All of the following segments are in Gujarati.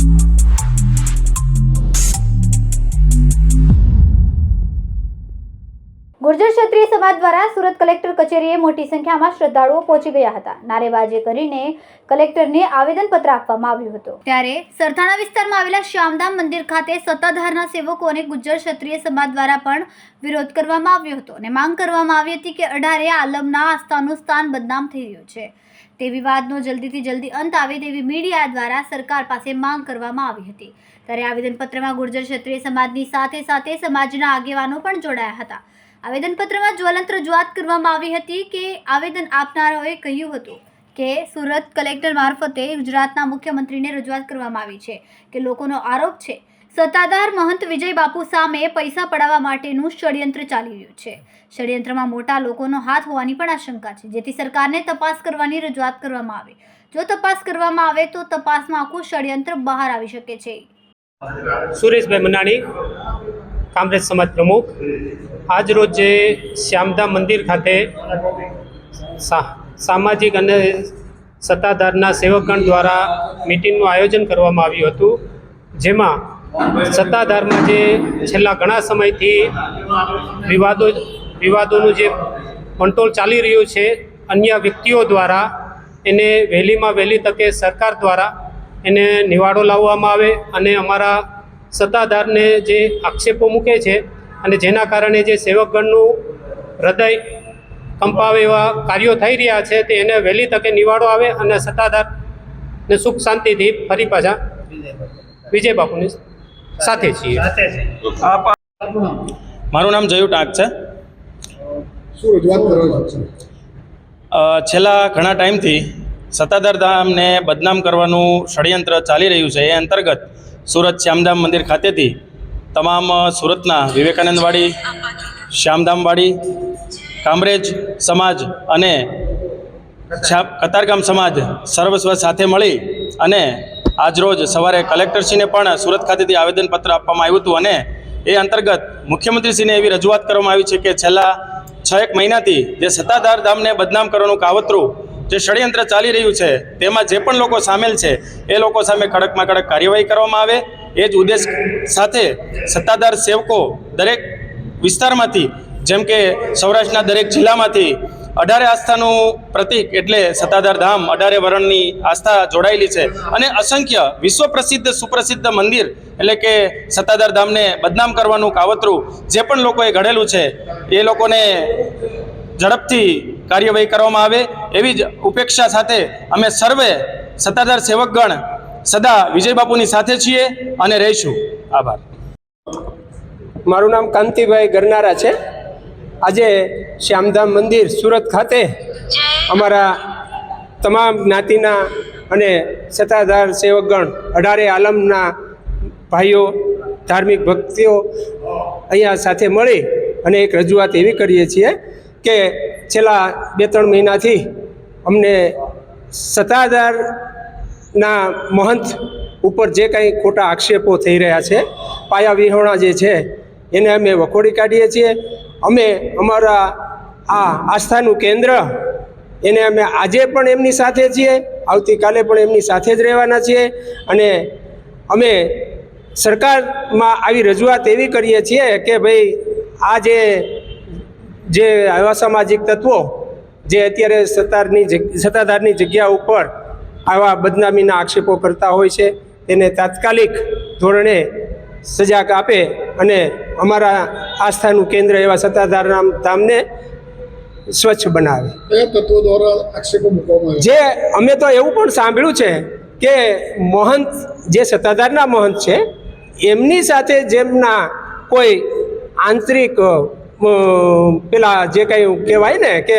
ગુર્જર ક્ષત્રિય સમાજ દ્વારા સુરત કલેક્ટર કચેરીએ મોટી સંખ્યામાં શ્રદ્ધાળુઓ પહોંચી ગયા હતા। નારેબાજી કરીને કલેક્ટરને આવેદનપત્ર આપવામાં આવ્યું હતું। ત્યારે સરથાણા વિસ્તારમાં આવેલા શ્યામધામ મંદિર ખાતે સત્તાધારના સેવકો અને ગુર્જર ક્ષત્રિય સમાજ દ્વારા પણ વિરોધ કરવામાં આવ્યો હતો અને માંગ કરવામાં આવી હતી કે અઢારે આલમના આસ્થાનું સ્થાન બદનામ થઈ રહ્યું છે। તે વિવાદનો જલ્દીથી જલ્દી અંત આવે તેવી મીડિયા દ્વારા સરકાર પાસે માંગ કરવામાં આવી હતી। ત્યારે આવેદનપત્રમાં ગુર્જર ક્ષત્રિય સમાજની સાથે સાથે સમાજના આગેવાનો પણ જોડાયા હતા। આવેદનપત્રમાં જ્વલંત રજૂઆત કરવામાં આવી હતી કે આવેદન આપનારાઓએ કહ્યું હતું કે સુરત કલેક્ટર મારફતે ગુજરાતના મુખ્યમંત્રીને રજૂઆત કરવામાં આવી છે કે લોકોનો આરોપ છે સત્તાધાર મહંત વિજય બાપુ સામે પૈસા પડાવવા માટેનું ષડયંત્ર ચાલી રહ્યું છે। ષડયંત્રમાં મોટા લોકોનો હાથ હોવાની પણ આશંકા છે, જેથી સરકારને તપાસ કરવાની રજૂઆત કરવામાં આવે। જો તપાસ કરવામાં આવે તો તપાસમાં આખું ષડયંત્ર બહાર આવી શકે છે। સુરેશભાઈ મનાણી, કામરેજ સમાજ પ્રમુખ, આજ રોજ શ્યામધામ મંદિર ખાતે સામાજિક અને સત્તાધારના સેવકગણ દ્વારા મિટિંગનું આયોજન કરવામાં આવ્યું હતું, જેમાં સત્તાધારમાં જે છેલ્લા ઘણા સમયથી વિવાદોનું જે કંટ્રોલ ચાલી રહ્યું છે, અન્ય વ્યક્તિઓ દ્વારા એને વહેલીમાં વહેલી તકે સરકાર દ્વારા એને નિવાડો લાવવામાં આવે અને અમારા સત્તાધારને જે આક્ષેપો મૂકે છે અને જેના કારણે જે સેવકગણનું હૃદય કંપાવે એવા કાર્યો થઈ રહ્યા છે તે એને વહેલી તકે નિવાડો આવે અને સત્તાધારને સુખ શાંતિથી ફરી પાછા વિજય બાપુની સાથે છીએ। મારું નામ જયુ ટાંક છે। શું રજૂઆત કરો છો? છેલ્લા ઘણા ટાઈમથી સત્તાધાર ધામને બદનામ કરવાનું ષડયંત્ર ચાલી રહ્યું છે। એ અંતર્ગત સુરત શ્યામધામ મંદિર ખાતેથી તમામ સુરતના વિવેકાનંદવાડી, શ્યામધામવાડી, કામરેજ સમાજ અને કતારગામ સમાજ સર્વસ્વ સાથે મળી અને આજરોજ સવારે કલેક્ટરશ્રીને પણ સુરત ખાતેથી આવેદનપત્ર આપવામાં આવ્યું હતું અને એ અંતર્ગત મુખ્યમંત્રીશ્રીને એવી રજૂઆત કરવામાં આવી છે કે છેલ્લા 6 મહિનાથી જે સત્તાધાર ધામને બદનામ કરવાનું કાવતરું જે ષડયંત્ર ચાલી રહ્યું છે તેમાં જે પણ લોકો સામેલ છે એ લોકો સામે કડકમાં કડક કાર્યવાહી કરવામાં આવે। એ જ ઉદ્દેશ સાથે સત્તાધાર સેવકો દરેક વિસ્તારમાંથી, જેમ કે સૌરાષ્ટ્રના દરેક જિલ્લામાંથી 18 આસ્થાનું પ્રતીક એટલે સત્તાધાર ધામ 18 વરણની આસ્થા જોડાયેલી છે અને અસંખ્ય વિશ્વ પ્રસિદ્ધ સુપ્રસિદ્ધ મંદિર એટલે કે સત્તાધાર ધામને બદનામ કરવાનું કાવતરું જે પણ લોકોએ ઘડેલું છે એ લોકોને ઝડપથી કાર્યવાહી કરવામાં આવે એવી જ ઉપેક્ષા સાથે અમે સર્વે સત્તાધાર સેવકગણ સદા વિજય બાપુની સાથે છીએ અને રહીશું। આભાર। મારું નામ કાંતિભાઈ ગરનારા છે। આજે શ્યામધામ મંદિર સુરત ખાતે અમારા તમામ જ્ઞાતિના અને સત્તાધાર સેવકગણ 18 આલમના ભાઈઓ, ધાર્મિક ભક્તિઓ અહીંયા સાથે મળી અને એક રજૂઆત એવી કરીએ છીએ કે છેલ્લા 2-3 મહિનાથી અમને સત્તાધારના મહંત ઉપર જે કંઈ ખોટા આક્ષેપો થઈ રહ્યા છે, પાયા વિહોણા જે છે એને અમે વખોડી કાઢીએ છીએ। અમે અમારા આ આસ્થાનું કેન્દ્ર એને અમે આજે પણ એમની સાથે છીએ, આવતીકાલે પણ એમની સાથે જ રહેવાના છીએ અને અમે સરકારમાં આવી રજૂઆત એવી કરીએ છીએ કે ભાઈ આ જે અસામાજિક તત્વો જે અત્યારે સત્તાધારની જગ્યા ઉપર આવા બદનામીના આક્ષેપો કરતા હોય છે તેને તાત્કાલિક ધોરણે સજા આપે અને અમારા આસ્થાનું કેન્દ્ર એવા સત્તાધાર ધામને સ્વચ્છ બનાવે। કયા તત્વો દ્વારા આક્ષેપો મૂકવામાં આવે? જે અમે તો એવું પણ સાંભળ્યું છે કે મહંત જે સત્તાધારના મહંત છે એમની સાથે જેમના કોઈ આંતરિક પેલા જે કંઈ કહેવાય ને કે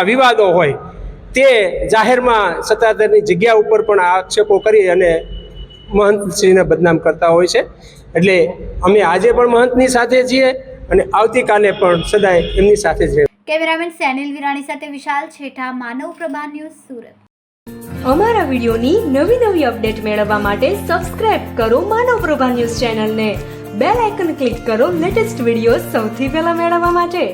વિવાદો હોય તે જાહેરમાં સત્તાધારની જગ્યા ઉપર પણ આક્ષેપો કરી અને મહંતશ્રીને બદનામ કરતા હોય છે। એટલે અમે આજે પણ મહંતની સાથે છીએ અને આવતીકાલે પણ સદાય એમની સાથે જ રહેવું। કેમેરામેન સેનિલ વિરાણી સાથે વિશાલ છેઠા, માનવ પ્રભા ન્યૂઝ, સુરત। અમારા વિડીયોની નવી અપડેટ મેળવવા માટે સબસ્ક્રાઇબ કરો માનવ પ્રભા ન્યૂઝ ચેનલને, બેલ આઇકન ક્લિક કરો લેટેસ્ટ વિડીયો સૌથી પહેલા મેળવવા માટે।